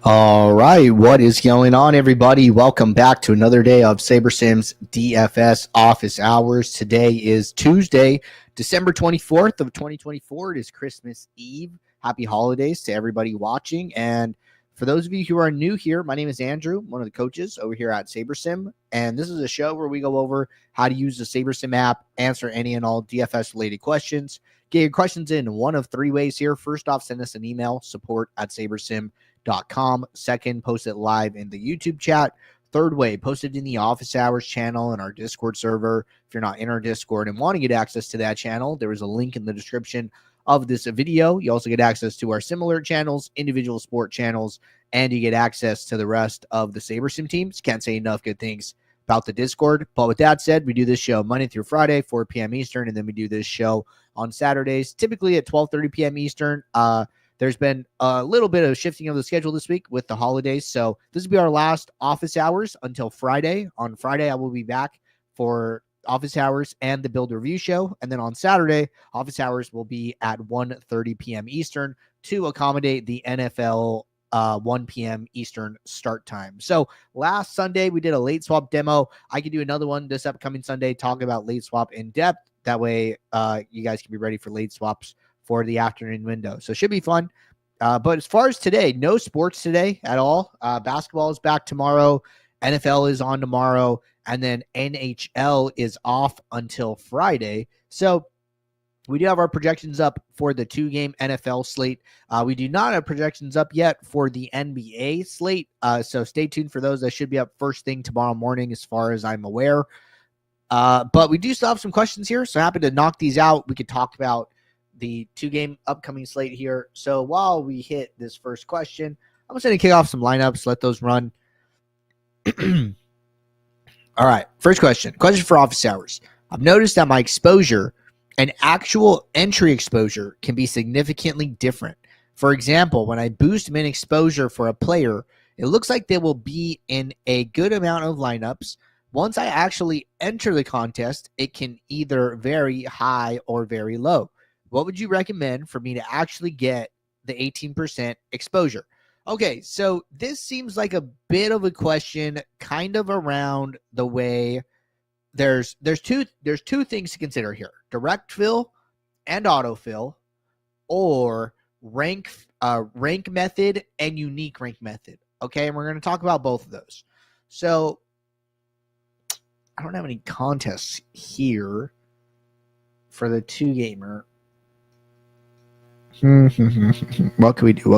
All right, what is going on, everybody? Welcome back to another day of SaberSim's DFS office hours. Today is Tuesday, December 24th of 2024. It is Christmas Eve. Happy holidays to everybody watching. And for those of you who are new here, my name is Andrew, one of the coaches over here at SaberSim. And this is a show where we go over how to use the SaberSim app, answer any and all DFS-related questions. Get your questions in one of three ways here. First off, send us an email, support@sabersim.com. Second, post it live in the YouTube chat. Third way, post it in the office hours channel in our Discord server. If you're not in our Discord and want to get access to that channel, there is a link in the description of this video. You also get access to our similar channels, individual sport channels, and you get access to the rest of the SaberSim teams. Can't say enough good things about the Discord. But with that said, we do this show Monday through Friday, 4 p.m. Eastern, and then we do this show on Saturdays, typically at 12:30 p.m. Eastern. There's been a little bit of shifting of the schedule this week with the holidays, so this will be our last office hours until Friday. On Friday, I will be back for office hours and the build review show, and then on Saturday, office hours will be at 1:30 p.m. Eastern to accommodate the NFL 1 p.m. Eastern start time. So last Sunday, we did a late swap demo. I could do another one this upcoming Sunday, talk about late swap in depth. That way, you guys can be ready for late swaps for the afternoon window. So it should be fun. But as far as today, no sports today at all. Basketball is back tomorrow. NFL is on tomorrow. And then NHL is off until Friday. So we do have our projections up for the 2-game NFL slate. We do not have projections up yet for the NBA slate. So stay tuned for those. That should be up first thing tomorrow morning as far as I'm aware. But we do still have some questions here. So happy to knock these out. We could talk about the 2-game upcoming slate here. So while we hit this first question, I'm just going to kick off some lineups, let those run. All right, first question for office hours. I've noticed that my exposure and actual entry exposure can be significantly different. For example, when I boost min exposure for a player, it looks like they will be in a good amount of lineups. Once I actually enter the contest, it can either very high or very low. What would you recommend for me to actually get the 18% exposure? Okay, so this seems like a bit of a question kind of around the way there's two things to consider here. Direct fill and autofill, or rank method and unique rank method. Okay, and we're going to talk about both of those. So I don't have any contests here for the 2-gamer. What can we do?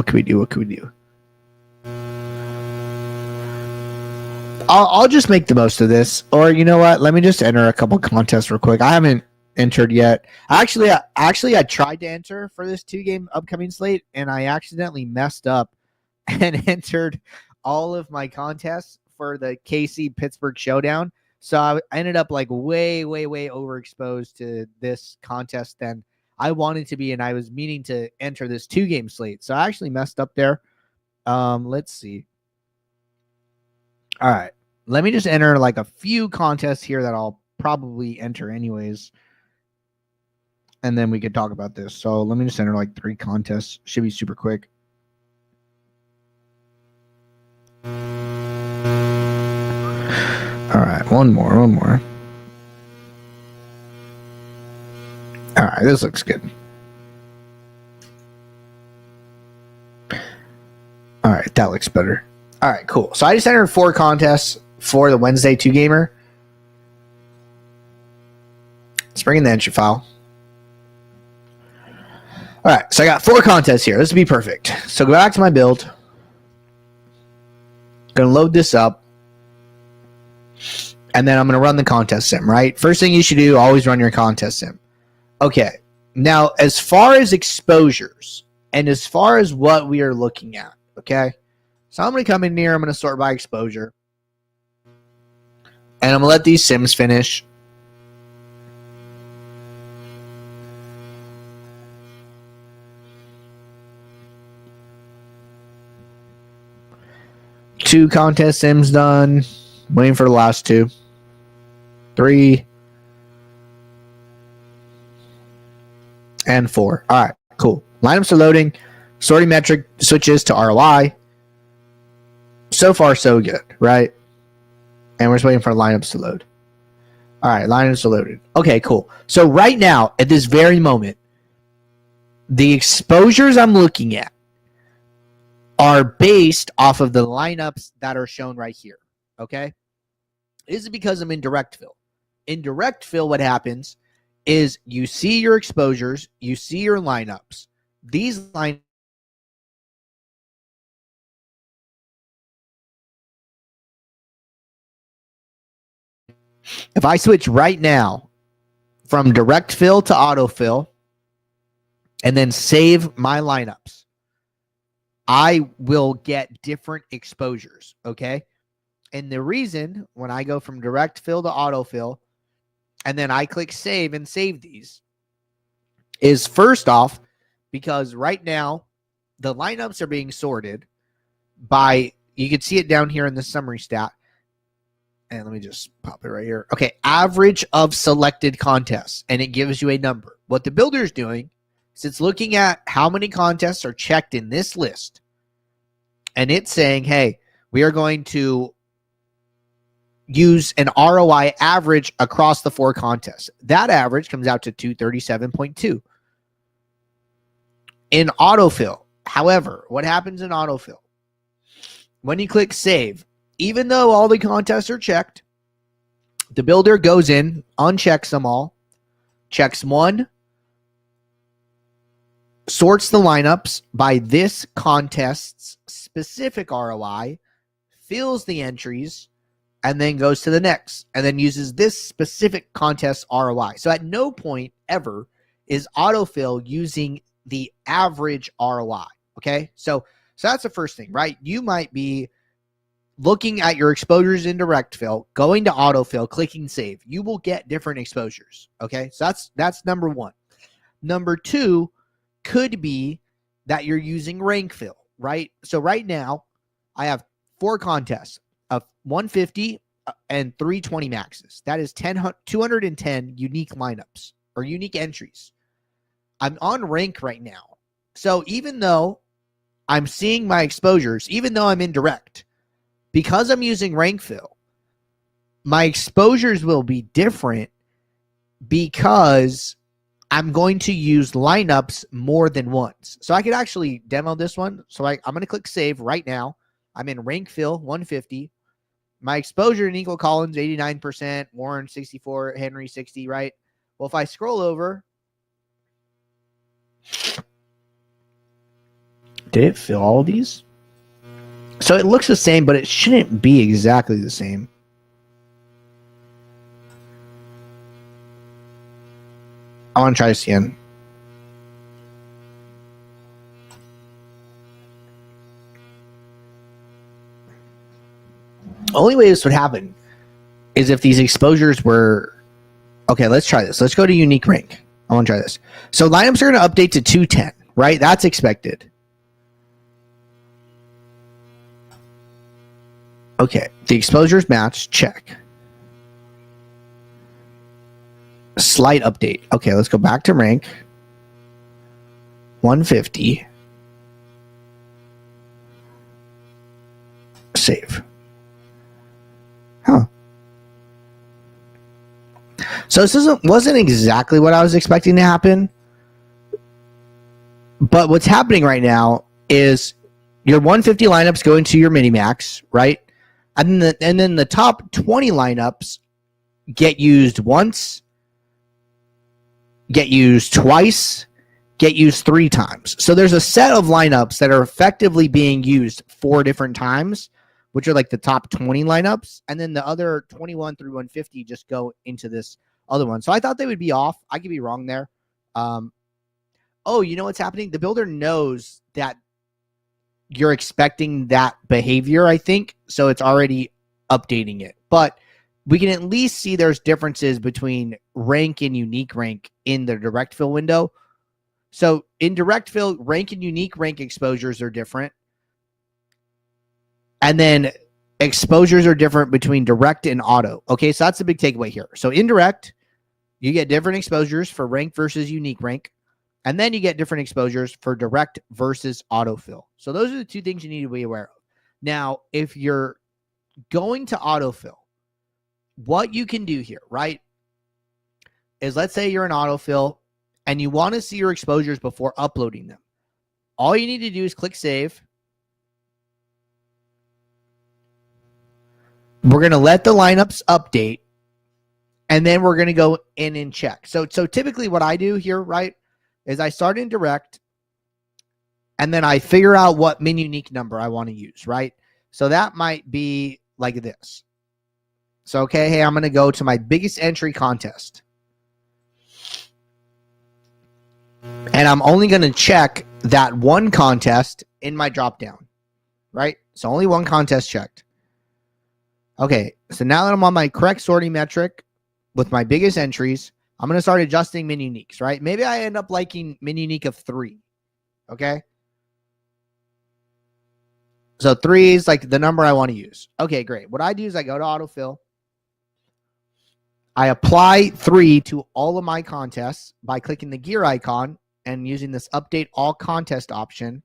I'll just make the most of this. Or you know what? Let me just enter a couple contests real quick. I haven't entered yet. I tried to enter for this 2-game upcoming slate, and I accidentally messed up and entered all of my contests for the KC Pittsburgh showdown. So I ended up like way overexposed to this contest than I wanted to be, and I was meaning to enter this 2-game slate. So I actually messed up there. Let's see. All right. Let me just enter like a few contests here that I'll probably enter anyways. And then we could talk about this. So let me just enter like 3 contests. Should be super quick. All right. One more. All right. This looks good. All right. That looks better. All right, cool. So I just entered 4 contests for the Wednesday 2-gamer. Let's bring in the entry file. All right, so I got 4 contests here. This would be perfect. So go back to my build. Going to load this up. And then I'm going to run the contest sim, right? First thing you should do, always run your contest sim. Okay, now as far as exposures and as far as what we are looking at, okay? So I'm going to come in here. I'm going to sort by exposure. And I'm going to let these sims finish. Two contest sims done. Waiting for the last 2. 3. And 4. All right, cool. Lineups are loading. Sorting metric switches to ROI. so far so good, right? And we're just waiting for lineups to load. All right, lineups are loaded. Okay, cool. So right now, at this very moment, the exposures I'm looking at are based off of the lineups that are shown right here. Okay? This is because I'm in direct fill. In direct fill, what happens is you see your exposures, you see your lineups. These lineups, if I switch right now from direct fill to autofill and then save my lineups, I will get different exposures, okay? And the reason when I go from direct fill to autofill and then I click save and save these is first off, because right now the lineups are being sorted by, you can see it down here in the summary stat. And let me just pop it right here. Okay, average of selected contests, and it gives you a number. What the builder is doing is it's looking at how many contests are checked in this list, and it's saying, hey, we are going to use an ROI average across the 4 contests. That average comes out to 237.2. In autofill, however, what happens in autofill? When you click save, even though all the contests are checked, the builder goes in, unchecks them all, checks one, sorts the lineups by this contest's specific ROI, fills the entries, and then goes to the next, and then uses this specific contest ROI. So at no point ever is autofill using the average ROI, okay? So that's the first thing, right? You might be looking at your exposures in direct fill, going to autofill, clicking save. You will get different exposures, okay? So that's number one. Number two could be that you're using rank fill, right? So right now, I have 4 contests of 150 and 320 maxes. That is 210 unique lineups or unique entries. I'm on rank right now. So even though I'm seeing my exposures, even though I'm in direct, because I'm using rank fill, my exposures will be different because I'm going to use lineups more than once. So I could actually demo this one. So I'm going to click save right now. I'm in rank fill 150. My exposure in equal Collins 89%, Warren 64, Henry 60, right? Well, if I scroll over, did it fill all of these? So it looks the same, but it shouldn't be exactly the same. I want to try this again. Only way this would happen is if these exposures were... Okay, let's try this. Let's go to unique rank. I want to try this. So lineups are going to update to 210, right? That's expected. Okay, the exposures match. Check. Slight update. Okay, let's go back to rank. 150. Save. Huh. So this wasn't exactly what I was expecting to happen. But what's happening right now is your 150 lineups go into your mini-max, right? And then the top 20 lineups get used once, get used twice, get used 3 times. So there's a set of lineups that are effectively being used 4 different times, which are like the top 20 lineups. And then the other 21 through 150 just go into this other one. So I thought they would be off. I could be wrong there. Oh, you know what's happening? The builder knows that you're expecting that behavior, I think. So it's already updating it. But we can at least see there's differences between rank and unique rank in the direct fill window. So in direct fill, rank and unique rank exposures are different. And then exposures are different between direct and auto. Okay, so that's the big takeaway here. So indirect, you get different exposures for rank versus unique rank. And then you get different exposures for direct versus autofill. So those are the 2 things you need to be aware of. Now, if you're going to autofill, what you can do here, right, is let's say you're an autofill and you want to see your exposures before uploading them. All you need to do is click save. We're going to let the lineups update, and then we're going to go in and check. So typically what I do here, right, is I start in direct, and then I figure out what min unique number I want to use, right? So that might be like this. So, okay, hey, I'm going to go to my biggest entry contest. And I'm only going to check that one contest in my dropdown, right? So only one contest checked. Okay, so now that I'm on my correct sorting metric with my biggest entries, I'm going to start adjusting min uniques, right? Maybe I end up liking min unique of 3, okay? So 3 is like the number I want to use. Okay, great. What I do is I go to autofill. I apply 3 to all of my contests by clicking the gear icon and using this update all contest option.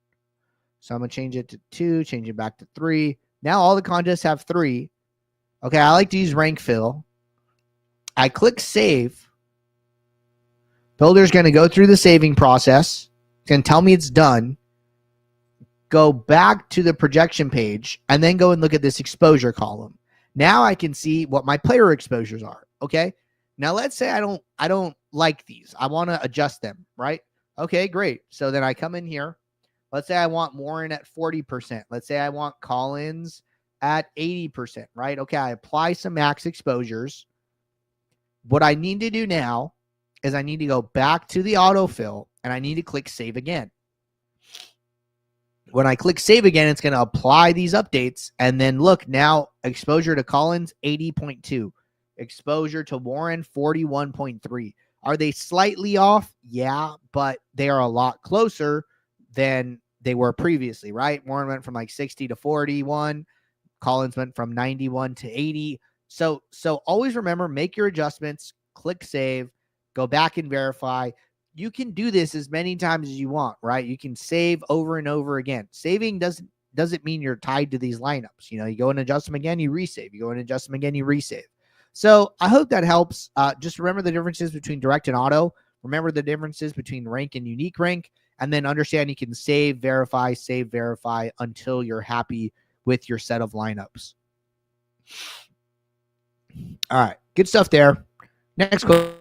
So I'm going to change it to 2, change it back to 3. Now all the contests have 3. Okay, I like to use rank fill. I click save. Builder's going to go through the saving process. It's going to tell me it's done. Go back to the projection page and then go and look at this exposure column. Now I can see what my player exposures are. Okay. Now let's say I don't like these. I want to adjust them, right? Okay, great. So then I come in here. Let's say I want Warren at 40%. Let's say I want Collins at 80%, right? Okay, I apply some max exposures. What I need to do now is I need to go back to the autofill and I need to click save again. When I click save again, it's going to apply these updates. And then look, now exposure to Collins, 80.2. Exposure to Warren, 41.3. Are they slightly off? Yeah, but they are a lot closer than they were previously, right? Warren went from like 60 to 41. Collins went from 91 to 80. So always remember, make your adjustments, click save, go back and verify. You can do this as many times as you want, right? You can save over and over again. Saving doesn't mean you're tied to these lineups. You know, you go and adjust them again, you resave. You go and adjust them again, you resave. So I hope that helps. Just remember the differences between direct and auto. Remember the differences between rank and unique rank. And then understand you can save, verify until you're happy with your set of lineups. All right. Good stuff there. Next quote.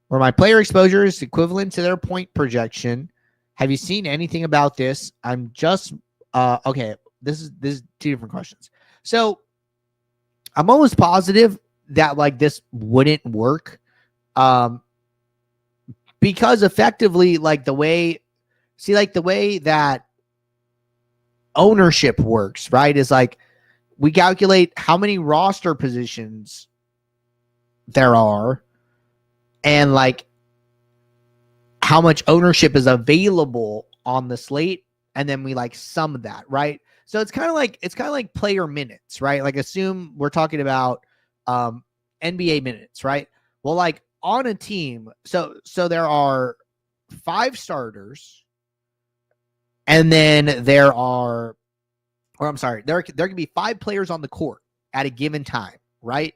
Where my player exposure is equivalent to their point projection. Have you seen anything about this? I'm just okay. This is 2 different questions. So I'm almost positive that like this wouldn't work, because effectively like the way that ownership works, right, is like we calculate how many roster positions there are and like how much ownership is available on the slate, and then we like sum that, right? So it's kind of like player minutes, right? Like assume we're talking about NBA minutes, right? Well, like on a team, so there are 5 starters, and then there can be 5 players on the court at a given time, right?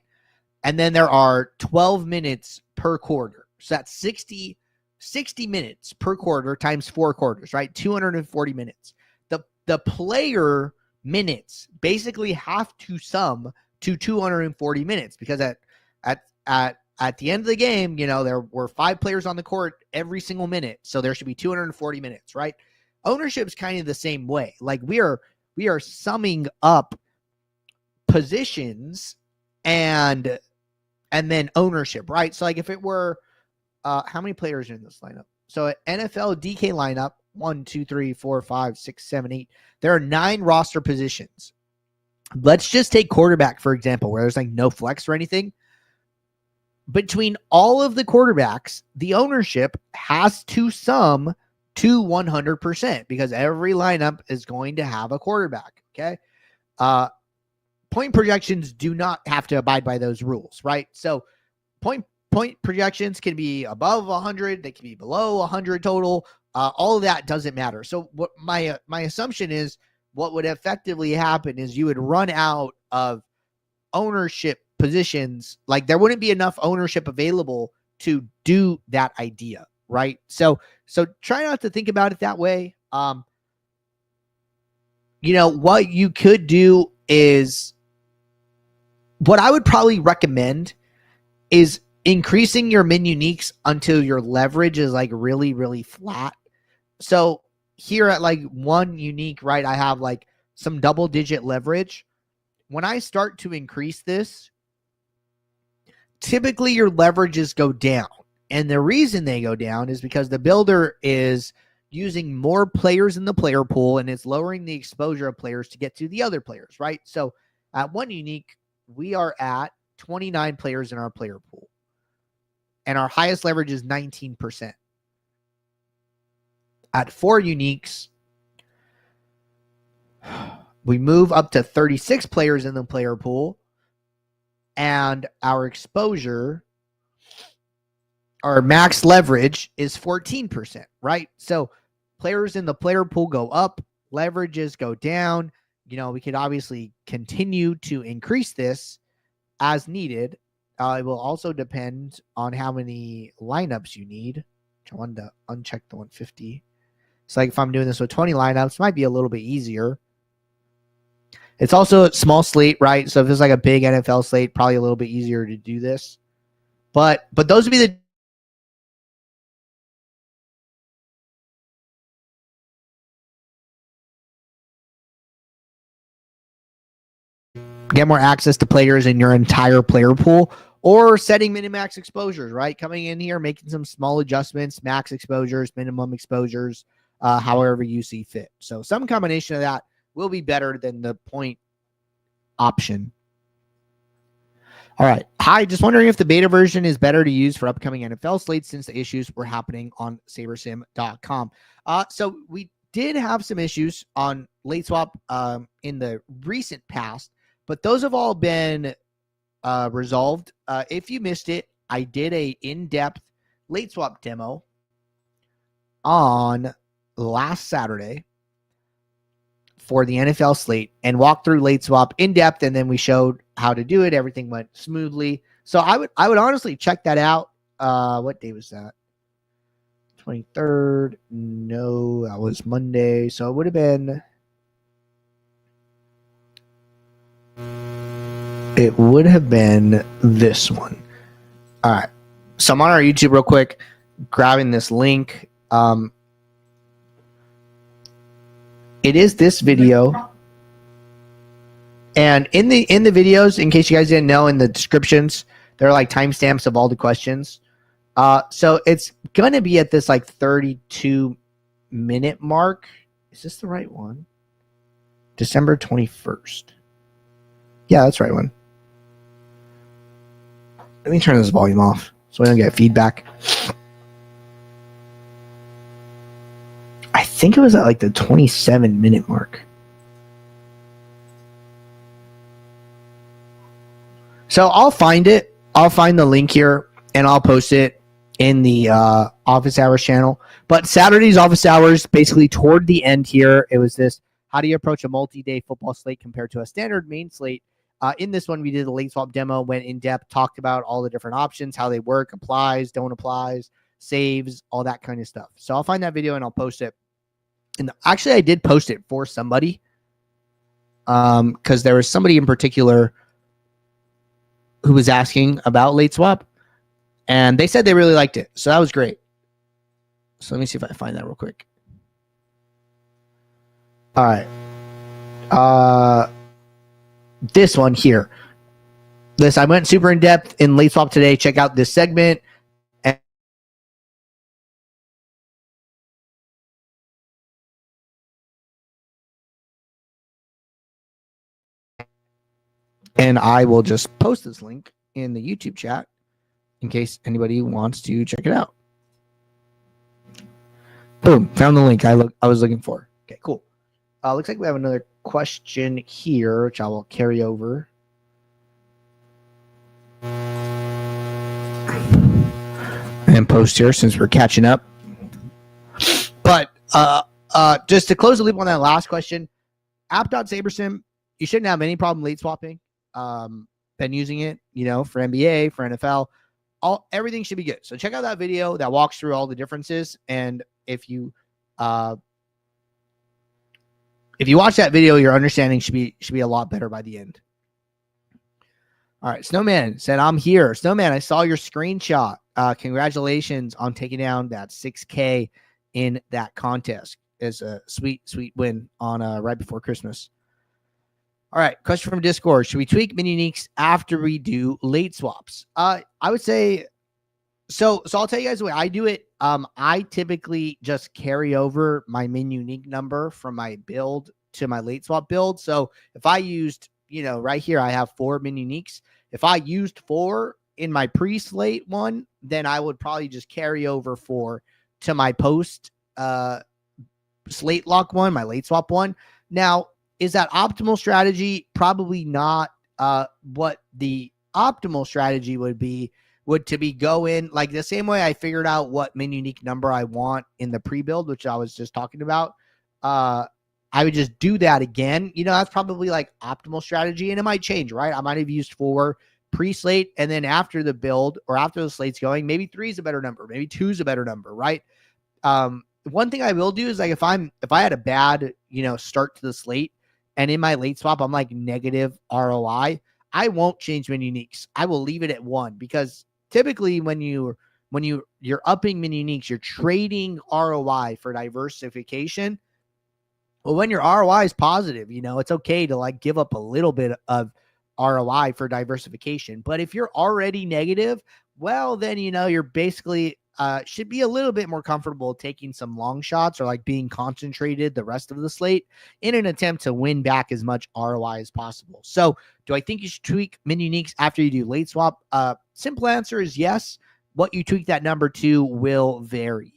And then there are 12 minutes per quarter. So that's 60 minutes per quarter times 4 quarters, right? 240 minutes. The player minutes basically have to sum to 240 minutes because at the end of the game, you know, there were 5 players on the court every single minute. So there should be 240 minutes, right? Ownership is kind of the same way. Like we are summing up positions and then ownership, right? So like if it were how many players are in this lineup? So at NFL DK lineup, 1, 2, 3, 4, 5, 6, 7, 8. There are 9 roster positions. Let's just take quarterback, for example, where there's like no flex or anything. Between all of the quarterbacks, the ownership has to sum to 100% because every lineup is going to have a quarterback. Okay. Point projections do not have to abide by those rules, right? So point point projections can be above 100, they can be below 100 total. All of that doesn't matter. So what my assumption is, what would effectively happen is you would run out of ownership positions. Like there wouldn't be enough ownership available to do that idea, right? So try not to think about it that way. What you could do is, what I would probably recommend is increasing your min uniques until your leverage is like really, really flat. So here at like 1 unique, right, I have like some double digit leverage. When I start to increase this, typically your leverages go down. And the reason they go down is because the builder is using more players in the player pool and it's lowering the exposure of players to get to the other players, right? So at 1 unique, we are at 29 players in our player pool. And our highest leverage is 19%. At 4 uniques, we move up to 36 players in the player pool. And our exposure, our max leverage is 14%, right? So players in the player pool go up, leverages go down. We could obviously continue to increase this as needed. It will also depend on how many lineups you need. I wanted to uncheck the 150. It's like if I'm doing this with 20 lineups, it might be a little bit easier. It's also a small slate, right? So if it's like a big NFL slate, probably a little bit easier to do this. But those would be the get more access to players in your entire player pool, or setting minimax exposures, right? Coming in here, making some small adjustments, max exposures, minimum exposures, however you see fit. So some combination of that will be better than the point option. All right. Hi, just wondering if the beta version is better to use for upcoming NFL slates since the issues were happening on sabersim.com. So we did have some issues on late swap in the recent past, but those have all been resolved. If you missed it, I did a in-depth late swap demo on last Saturday for the NFL slate and walked through late swap in depth, and then we showed how to do it. Everything went smoothly. So I would honestly check that out. What day was that? 23rd? No, that was Monday. So it would have been this one. All right. So I'm on our YouTube real quick, grabbing this link. It is this video. And in the videos, in case you guys didn't know, in the descriptions, there are like timestamps of all the questions. So it's going to be at this like 32-minute mark. Is this the right one? December 21st. Yeah, that's the right one. Let me turn this volume off so we don't get feedback. I think it was at like the 27-minute mark. So I'll find it. I'll find the link here and I'll post it in the office hours channel. But Saturday's office hours, basically toward the end here, it was this: how do you approach a multi-day football slate compared to a standard main slate? In this one, we did a late swap demo, went in depth, talked about all the different options, how they work, applies, don't applies, saves, all that kind of stuff. So I'll find that video and I'll post it. And actually, I did post it for somebody because there was somebody in particular who was asking about late swap, and they said they really liked it. So that was great. So let me see if I find that real quick. All right. This one here. I went super in depth in late swap today. Check out this segment. And I will just post this link in the YouTube chat in case anybody wants to check it out. Boom, found the link I was looking for. Okay, cool. Looks like we have another question here, which I will carry over. and post here since we're catching up. But just to close the loop on that last question, app.sabersim, you shouldn't have any problem late swapping. Been using it, for NBA, for NFL, everything should be good. So check out that video that walks through all the differences. And if you watch that video, your understanding should be a lot better by the end. All right, Snowman said, I'm here. Snowman, I saw your screenshot. Congratulations on taking down that 6K in that contest. It's a sweet, sweet win on right before Christmas. All right, question from Discord. Should we tweak mini uniques after we do late swaps? I would say, so I'll tell you guys the way I do it. I typically just carry over my min unique number from my build to my late swap build. So if I used, right here, I have 4 min uniques. If I used 4 in my pre-slate one, then I would probably just carry over 4 to my post slate lock one, my late swap one. Now, is that optimal strategy? Probably not. What the optimal strategy would be to be go in like the same way I figured out what min unique number I want in the pre-build, which I was just talking about. I would just do that again. That's probably like optimal strategy, and it might change, right? I might have used 4 pre-slate, and then after the build or after the slate's going, maybe 3 is a better number, maybe 2 is a better number, right? One thing I will do is like if I had a bad, start to the slate, and in my late swap I'm like negative ROI, I won't change min uniques. I will leave it at 1, because typically when you're upping min uniques, you're trading ROI for diversification. Well, when your ROI is positive, it's okay to like give up a little bit of ROI for diversification. But if you're already negative, well, then, you're basically should be a little bit more comfortable taking some long shots or like being concentrated the rest of the slate in an attempt to win back as much ROI as possible. So do I think you should tweak min uniques after you do late swap? Simple answer is yes. What you tweak that number to will vary.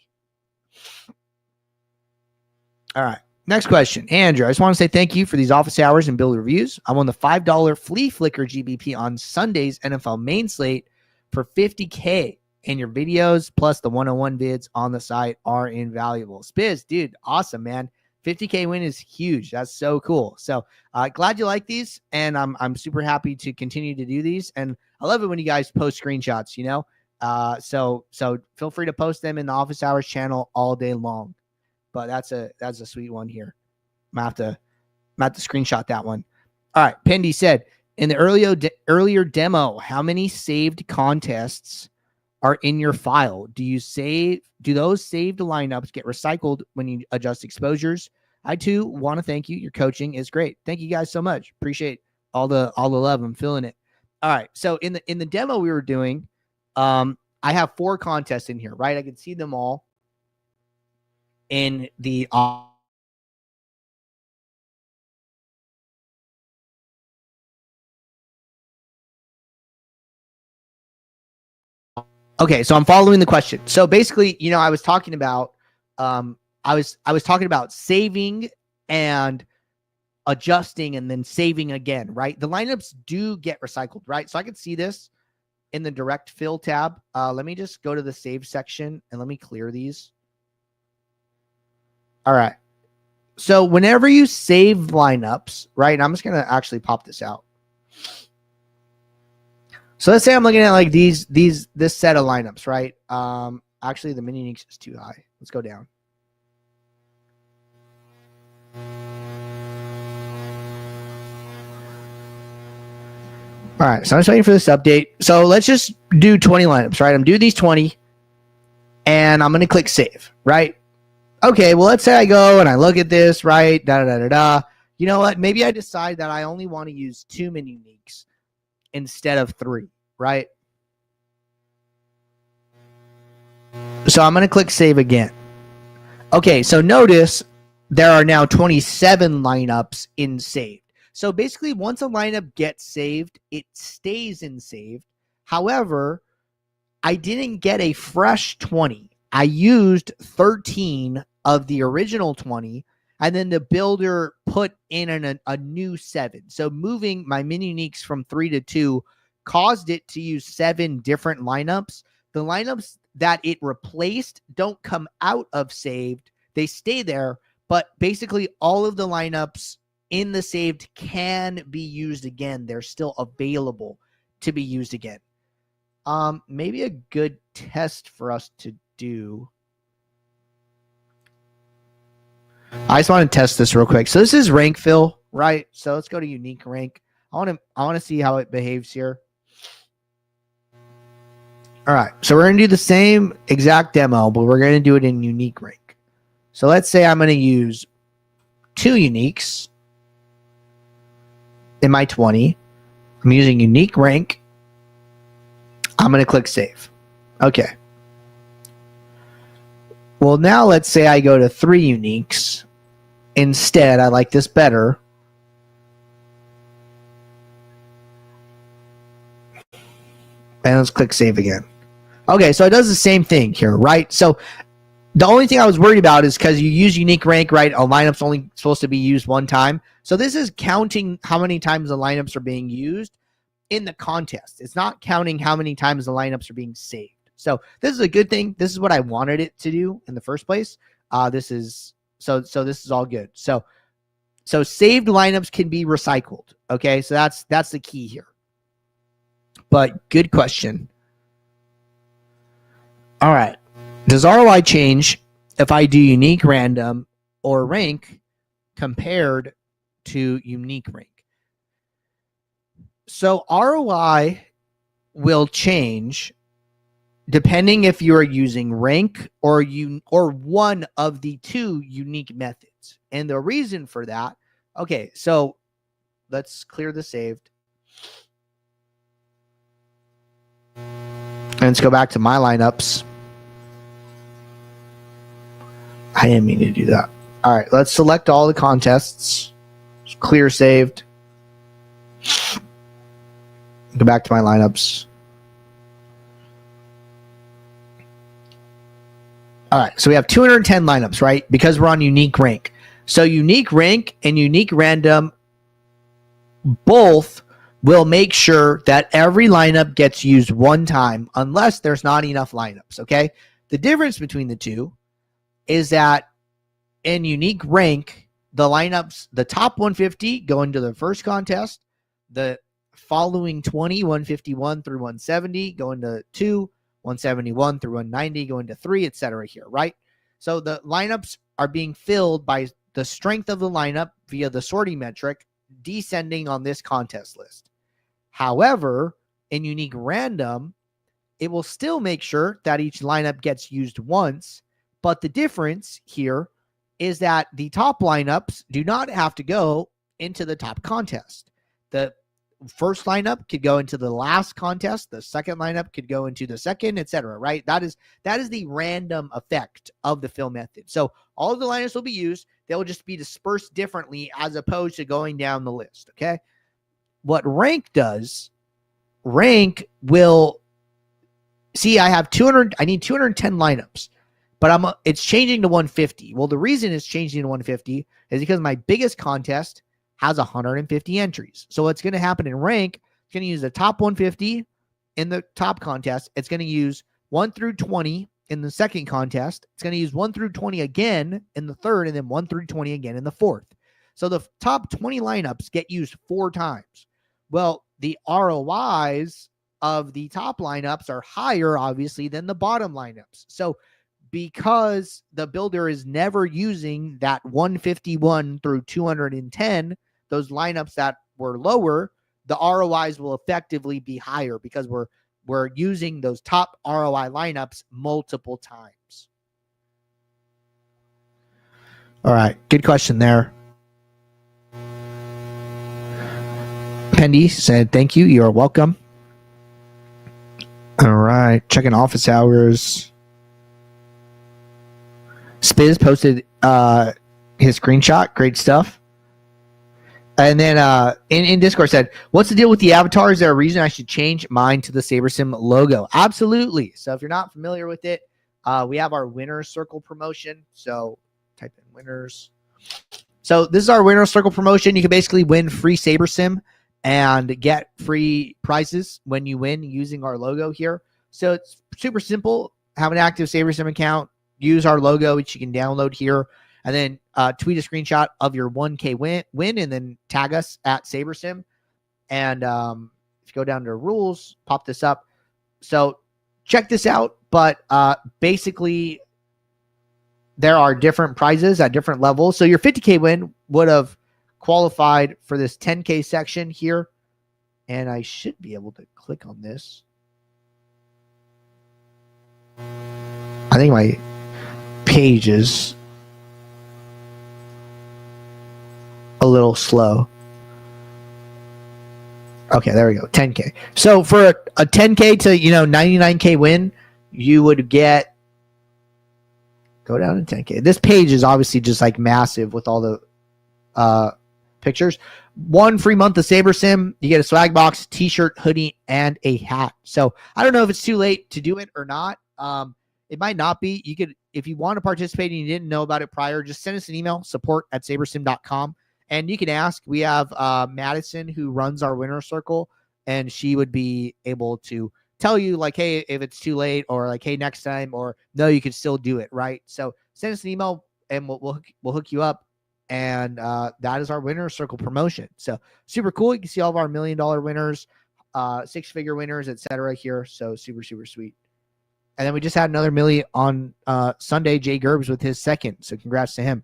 All right. Next question. Andrew, I just want to say thank you for these office hours and build reviews. I won the $5 flea flicker GBP on Sunday's NFL main slate for $50K. And your videos plus the 101 vids on the site are invaluable. Spiz, dude, awesome, man. 50K win is huge. That's so cool. So glad you like these, and I'm super happy to continue to do these. And I love it when you guys post screenshots, So feel free to post them in the office hours channel all day long. But that's a sweet one here. I'm gonna have to screenshot that one. All right, Pendy said, in the earlier demo, how many saved contests are in your file? Do those saved lineups get recycled when you adjust exposures? I too want to thank you. Your coaching is great. Thank you guys so much. Appreciate all the love. I'm feeling it. All right. So in the demo we were doing, I have 4 contests in here, right? I can see them all in the Okay, so I'm following the question. So basically, I was talking about I was talking about saving and adjusting and then saving again, right? The lineups do get recycled, right? So I can see this in the direct fill tab. Let me just go to the save section and let me clear these. All right. So whenever you save lineups, right? And I'm just going to actually pop this out. So let's say I'm looking at like this set of lineups, right? Actually the min uniques is too high. Let's go down. All right, so I'm just waiting for this update. So let's just do 20 lineups, right? I'm doing these 20, and I'm going to click save, right? Okay, well, let's say I go and I look at this, right? You know what? Maybe I decide that I only want to use 2 min uniques instead of 3, right? So I'm going to click save again. Okay, so notice there are now 27 lineups in saved. So basically, once a lineup gets saved, it stays in saved. However, I didn't get a fresh 20. I used 13 of the original 20, and then the builder put in a new 7. So moving my min uniques from 3 to 2 caused it to use 7 different lineups, The lineups that it replaced don't come out of saved. They stay there, but basically all of the lineups in the saved can be used again. They're still available to be used again. Maybe a good test for us to do. I just want to test this real quick. So this is rank fill, right? So let's go to unique rank. I want to see how it behaves here. All right. So we're going to do the same exact demo, but we're going to do it in unique rank. So let's say I'm going to use 2 uniques in my 20. I'm using unique rank. I'm going to click save. Okay. Well, now let's say I go to 3 uniques. Instead, I like this better. And let's click save again. Okay, so it does the same thing here, right? So the only thing I was worried about is because you use unique rank, right? A lineup's only supposed to be used 1 time. So this is counting how many times the lineups are being used in the contest. It's not counting how many times the lineups are being saved. So this is a good thing. This is what I wanted it to do in the first place. This is all good. So saved lineups can be recycled. Okay, so that's the key here. But good question. All right. Does ROI change if I do unique random or rank compared to unique rank? So ROI will change depending if you are using rank or one of the 2 unique methods. And the reason for that, okay, so let's clear the saved. And let's go back to my lineups. I didn't mean to do that. All right, let's select all the contests. Clear saved. Go back to my lineups. All right, so we have 210 lineups, right? Because we're on unique rank. So unique rank and unique random both will make sure that every lineup gets used 1 time unless there's not enough lineups, okay? The difference between the 2 is that in unique rank, the lineups, the top 150 go into the first contest. The following 20, 151 through 170 go into 2, 171 through 190 go into 3, etc. here, right? So the lineups are being filled by the strength of the lineup via the sorting metric descending on this contest list. However, in unique random, it will still make sure that each lineup gets used once, but the difference here is that the top lineups do not have to go into the top contest. The first lineup could go into the last contest, the second lineup could go into the second, etc., right? That is the random effect of the fill method. So all of the lineups will be used, they'll just be dispersed differently as opposed to going down the list, okay? What rank does, rank will see I need 210 lineups, but it's changing to 150. Well, the reason it's changing to 150 is because my biggest contest has 150 entries. So what's going to happen in rank, it's going to use the top 150 in the top contest. It's going to use 1 through 20 in the second contest. It's going to use 1 through 20 again in the third, and then 1 through 20 again in the fourth. So the top 20 lineups get used 4 times. Well, the ROIs of the top lineups are higher, obviously, than the bottom lineups. So because the builder is never using that 151 through 210, those lineups that were lower, the ROIs will effectively be higher because we're using those top ROI lineups multiple times. All right, good question there. Pendy said, thank you. You're welcome. All right, checking office hours. Spiz posted his screenshot. Great stuff. And then in Discord said, what's the deal with the avatar? Is there a reason I should change mine to the SaberSim logo? Absolutely. So if you're not familiar with it, we have our winner's circle promotion. So type in winners. So this is our winner's circle promotion. You can basically win free SaberSim and get free prizes when you win using our logo here. So it's super simple. Have an active SaberSim account. Use our logo, which you can download here, and then tweet a screenshot of your 1K win, and then tag us at SaberSim. And if you go down to rules, pop this up. So check this out. But basically, there are different prizes at different levels. So your 50K win would have qualified for this 10K section here. And I should be able to click on this. I think my page is a little slow. Okay, there we go. 10K. So for a 10K to 99K win, you would get, go down to 10K. This page is obviously just like massive with all the pictures. 1 free month of SaberSim. You get a swag box, t-shirt, hoodie, and a hat. So I don't know if it's too late to do it or not. It might not be. You could, if you want to participate and you didn't know about it prior, just send us an email, support@sabersim.com. And you can ask. We have Madison, who runs our winner circle, and she would be able to tell you, like, hey, if it's too late, or like, hey, next time, or no, you can still do it, right? So send us an email, and we'll hook you up. And that is our winner circle promotion. So super cool. You can see all of our $1 million winners, 6-figure winners, etc. here. So super, super sweet. And then we just had another milli on Sunday, Jay Gerbs with his second. So congrats to him.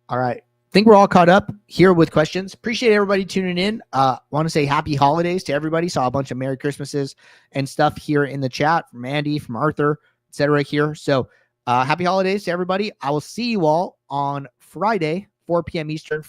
All right. I think we're all caught up here with questions. Appreciate everybody tuning in. Want to say happy holidays to everybody. Saw a bunch of Merry Christmases and stuff here in the chat from Andy, from Arthur, etc. here. So happy holidays to everybody. I will see you all on Friday, 4 p.m. Eastern.